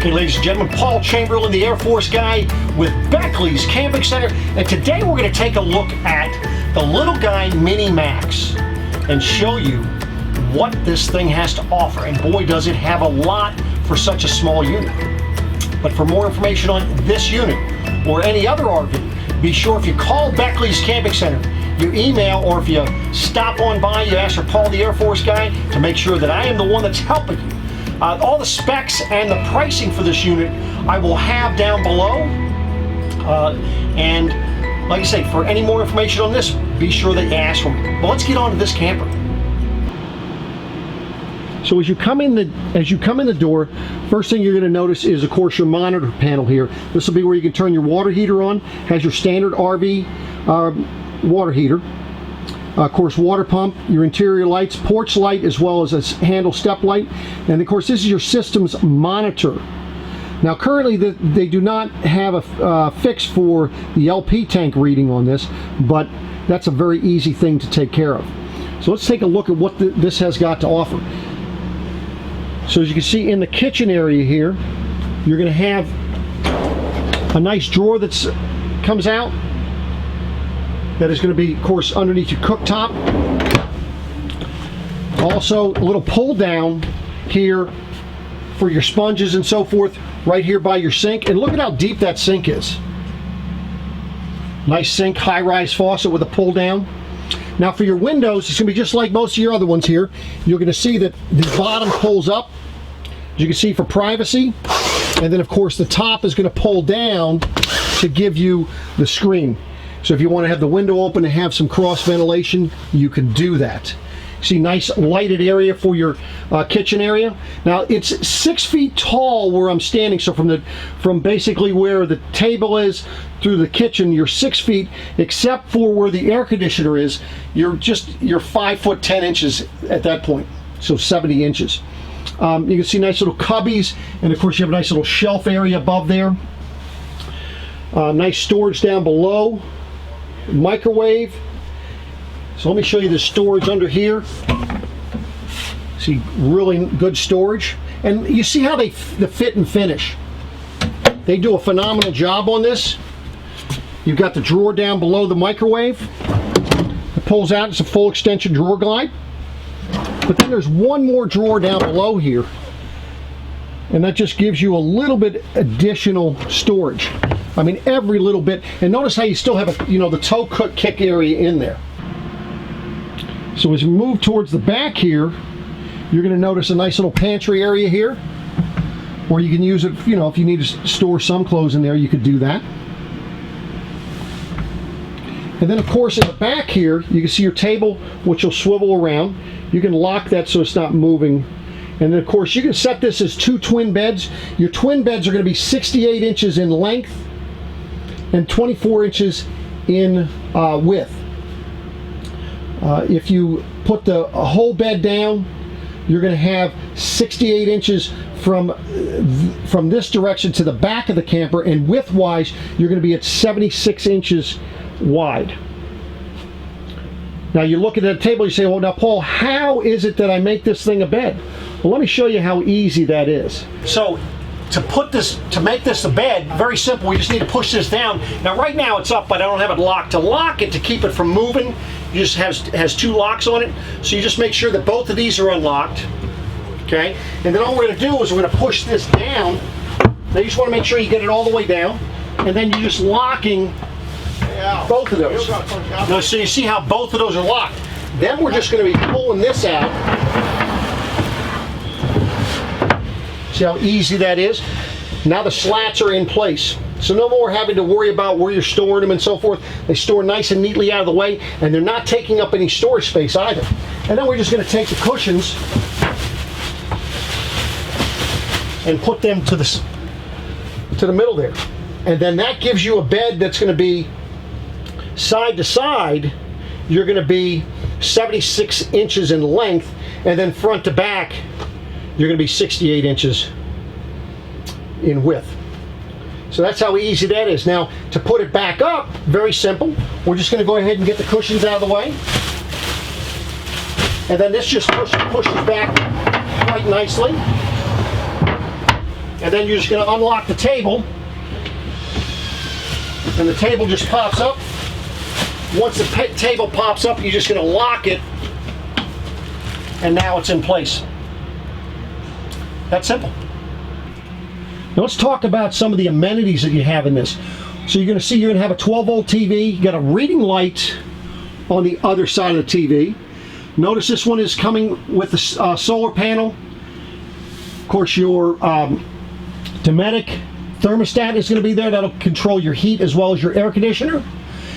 Okay, ladies and gentlemen, Paul Chamberlain, the Air Force guy with Beckley's Camping Center, and today we're going to take a look at the little guy Mini Max and show you what this thing has to offer. And boy, does it have a lot for such a small unit. But for more information on this unit or any other RV, be sure if you call Beckley's Camping Center, you email, or if you stop on by, you ask for Paul the Air Force guy to make sure that I am the one that's helping you. All the specs and the pricing for this unit I will have down below. And like I say, for any more information on this, be sure that you ask for me. But let's get on to this camper. So as you come in the door, first thing you're going to notice is, of course, your monitor panel here. This will be where you can turn your water heater on. Has your standard RV water heater. Of course, water pump, your interior lights, porch light, as well as a handle step light. And of course, this is your system's monitor. Now currently they do not have a fix for the LP tank reading on this, but that's a very easy thing to take care of. So let's take a look at what this has got to offer. So as you can see in the kitchen area here, you're going to have a nice drawer that comes out. That is going to be, of course, underneath your cooktop. Also, a little pull down here for your sponges and so forth, right here by your sink. And look at how deep that sink is. Nice sink, high-rise faucet with a pull down. Now for your windows, it's going to be just like most of your other ones here. You're going to see that the bottom pulls up, as you can see, for privacy. And then, of course, the top is going to pull down to give you the screen. So if you want to have the window open and have some cross ventilation, you can do that. See, nice lighted area for your kitchen area. Now it's 6 feet tall where I'm standing. So from basically where the table is through the kitchen, you're 6 feet, except for where the air conditioner is. You're 5 foot 10 inches at that point. So 70 inches. You can see nice little cubbies, and of course you have a nice little shelf area above there. Nice storage down below. Microwave. So let me show you the storage under here. See, really good storage. And you see how the fit and finish. They do a phenomenal job on this. You've got the drawer down below the microwave. It pulls out. It's a full extension drawer glide. But then there's one more drawer down below here. And that just gives you a little bit additional storage. I mean, every little bit. And notice how you still have the toe kick area in there. So as you move towards the back here, you're going to notice a nice little pantry area here, where you can use it, if you need to store some clothes in there, you could do that. And then, of course, in the back here, you can see your table, which will swivel around. You can lock that so it's not moving. And then, of course, you can set this as 2 twin beds. Your twin beds are going to be 68 inches in length and 24 inches in width. If you put the whole bed down, you're going to have 68 inches from this direction to the back of the camper, and width-wise, you're going to be at 76 inches wide. Now you look at that table, you say, well, now Paul, how is it that I make this thing a bed? Well, let me show you how easy that is. So to make this a bed, very simple. We just need to push this down. Now right now it's up, but I don't have it locked. To lock it, to keep it from moving, it just has 2 locks on it. So you just make sure that both of these are unlocked. Okay? And then all we're going to do is we're going to push this down. Now you just want to make sure you get it all the way down. And then you're just locking both of those. Now, so you see how both of those are locked. Then we're just going to be pulling this out. See how easy that is? Now the slats are in place. So no more having to worry about where you're storing them and so forth. They store nice and neatly out of the way, and they're not taking up any storage space either. And then we're just going to take the cushions and put them to the middle there. And then that gives you a bed that's going to be side to side. You're going to be 76 inches in length, and then front to back you're going to be 68 inches in width. So that's how easy that is. Now, to put it back up, very simple. We're just going to go ahead and get the cushions out of the way. And then this just pushes back quite nicely. And then you're just going to unlock the table. And the table just pops up. Once the table pops up, you're just going to lock it. And now it's in place. That's simple. Now let's talk about some of the amenities that you have in this. So you're going to see you're going to have a 12-volt TV. You got a reading light on the other side of the TV. Notice this one is coming with the solar panel. Of course, your Dometic thermostat is going to be there. That'll control your heat as well as your air conditioner.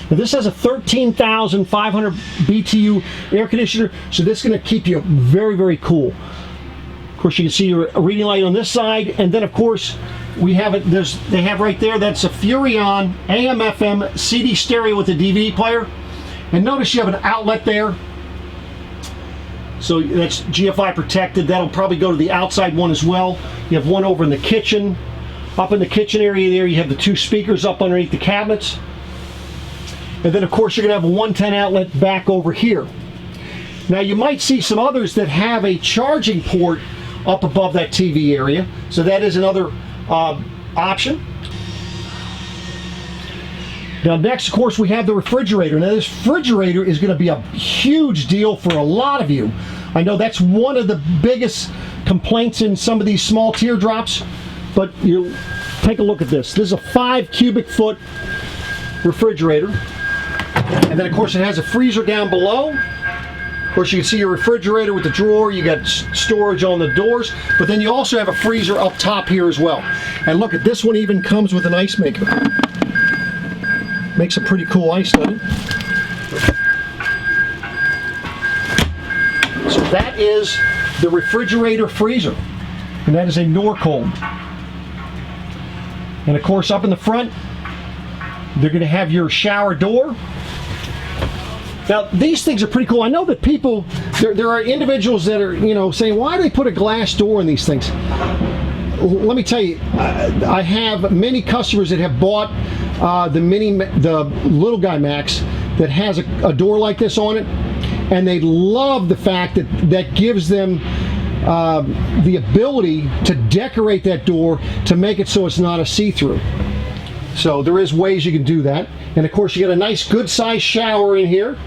Now this has a 13,500 BTU air conditioner, so this is going to keep you very, very cool. Of course, you can see your reading light on this side, and then of course we have it. They have right there. That's a Furrion AM/FM CD stereo with a DVD player, and notice you have an outlet there. So that's GFI protected. That'll probably go to the outside one as well. You have one over in the kitchen. Up in the kitchen area there, you have the two speakers up underneath the cabinets. And then of course you're going to have a 110 outlet back over here. Now you might see some others that have a charging port up above that TV area. So that is another option. Now next, of course, we have the refrigerator. Now this refrigerator is going to be a huge deal for a lot of you. I know that's one of the biggest complaints in some of these small teardrops, but you take a look at this. This is a 5 cubic foot refrigerator. And then of course it has a freezer down below. Of course you can see your refrigerator with the drawer. You got storage on the doors, but then you also have a freezer up top here as well. And look at this one, even comes with an ice maker. Makes a pretty cool ice, doesn't it? So that is the refrigerator freezer, and that is a Norcold. And of course up in the front they're going to have your shower door. Now these things are pretty cool. I know that people, there are individuals that are saying, why do they put a glass door in these things? Let me tell you, I have many customers that have bought the little guy Max that has a door like this on it, and they love the fact that gives them the ability to decorate that door to make it so it's not a see-through. So there is ways you can do that. And of course you get a nice good sized shower in here.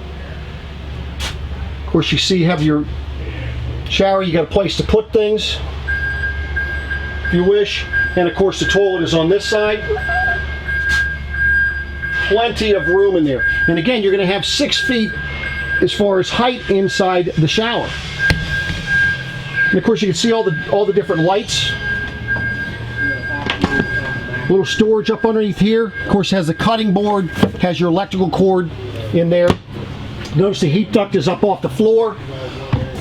Of course you see you have your shower, you got a place to put things if you wish. And of course the toilet is on this side. Plenty of room in there. And again, you're going to have 6 feet as far as height inside the shower. And of course you can see all the different lights. Little storage up underneath here. Of course has the cutting board, has your electrical cord in there. Notice the heat duct is up off the floor.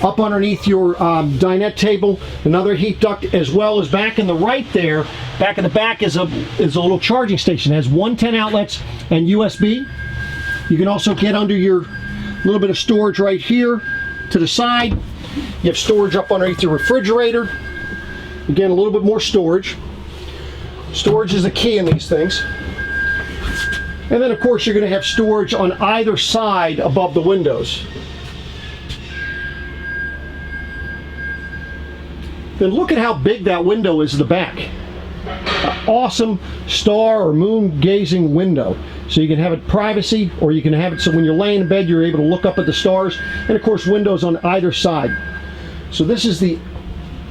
Up underneath your dinette table, another heat duct, as well as back in the right there, back in the back is a little charging station. It has 110 outlets and USB. You can also get under your little bit of storage right here to the side. You have storage up underneath your refrigerator. Again, a little bit more storage. Storage is the key in these things. And then of course you're going to have storage on either side above the windows. Then look at how big that window is in the back. An awesome star or moon gazing window. So you can have it privacy, or you can have it so when you're laying in bed you're able to look up at the stars. And of course windows on either side. So this is the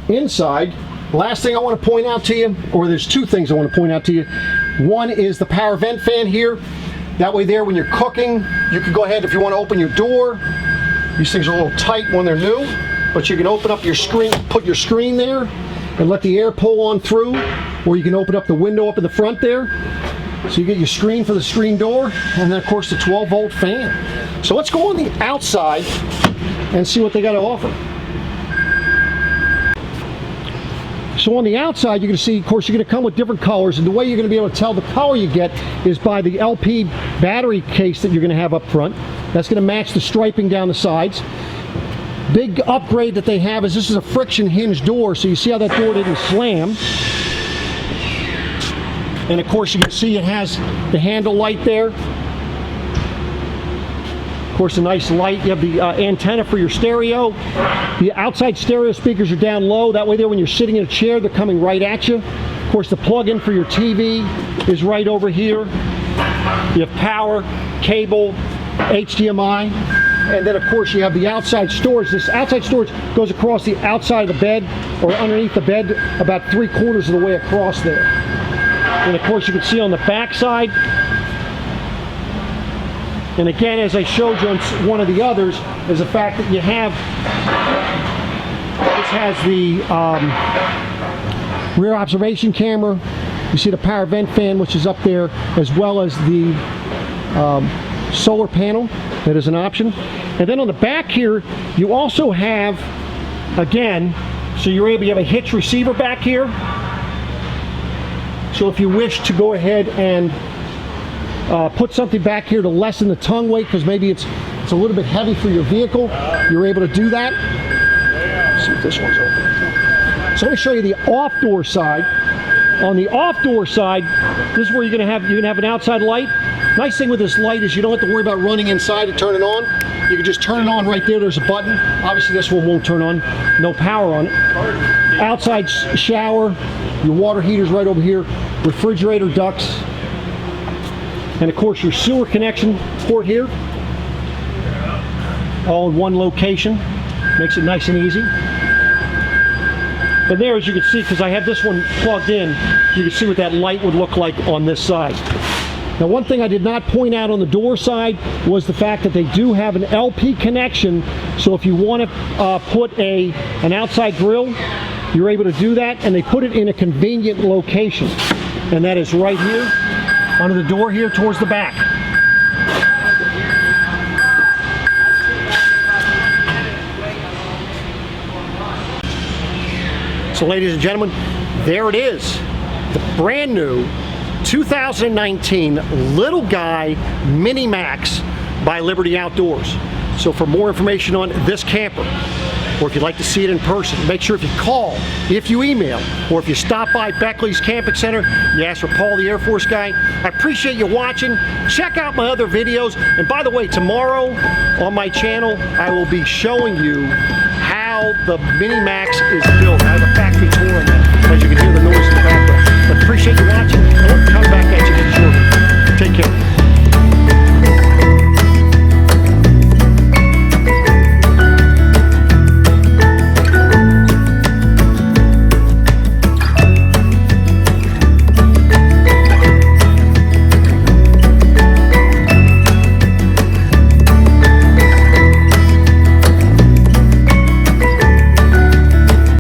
inside. Last thing I want to point out to you, or there's two things I want to point out to you. One is the power vent fan here. That way there when you're cooking, you can go ahead if you want to open your door. These things are a little tight when they're new, but you can open up your screen, put your screen there and let the air pull on through, or you can open up the window up in the front there. So you get your screen for the screen door, and then of course the 12-volt fan. So let's go on the outside and see what they got to offer. So on the outside, you're going to see, of course, you're going to come with different colors, and the way you're going to be able to tell the color you get is by the LP battery case that you're going to have up front. That's going to match the striping down the sides. Big upgrade that they have is this is a friction hinge door, so you see how that door didn't slam. And of course, you can see it has the handle light there. Of course, a nice light. You have the antenna for your stereo. The outside stereo speakers are down low. That way there, when you're sitting in a chair, they're coming right at you. Of course, the plug-in for your TV is right over here. You have power, cable, HDMI, and then of course you have the outside storage. This outside storage goes across the outside of the bed or underneath the bed about 3/4 of the way across there. And of course you can see on the back side, and again, as I showed you on one of the others, is the fact that you have, this has the rear observation camera. You see the power vent fan, which is up there, as well as the solar panel that is an option. And then on the back here, you also have, again, so you're able to have a hitch receiver back here. So if you wish to go ahead and put something back here to lessen the tongue weight, because maybe it's a little bit heavy for your vehicle, you're able to do that. Let's see if this one's open. So let me show you the off-door side. On the off-door side, this is where you're gonna have an outside light. Nice thing with this light is you don't have to worry about running inside to turn it on. You can just turn it on right there. There's a button. Obviously this one won't turn on. No power on it. Outside shower. Your water heater's right over here. Refrigerator ducts. And of course your sewer connection port here. All in one location. Makes it nice and easy. And there, as you can see, because I have this one plugged in, you can see what that light would look like on this side. Now, one thing I did not point out on the door side was the fact that they do have an LP connection. So if you want to put an outside grill, you're able to do that, and they put it in a convenient location. And that is right here, under the door here towards the back. So ladies and gentlemen, there it is. The brand new 2019 Little Guy Mini Max by Liberty Outdoors. So for more information on this camper, or if you'd like to see it in person, make sure if you call, if you email, or if you stop by Beckley's Camping Center, you ask for Paul the Air Force guy. I appreciate you watching. Check out my other videos. And by the way, tomorrow on my channel, I will be showing you how the Mini Max is built. I have a factory tour on that, as you can hear the noise in the background. But appreciate you watching.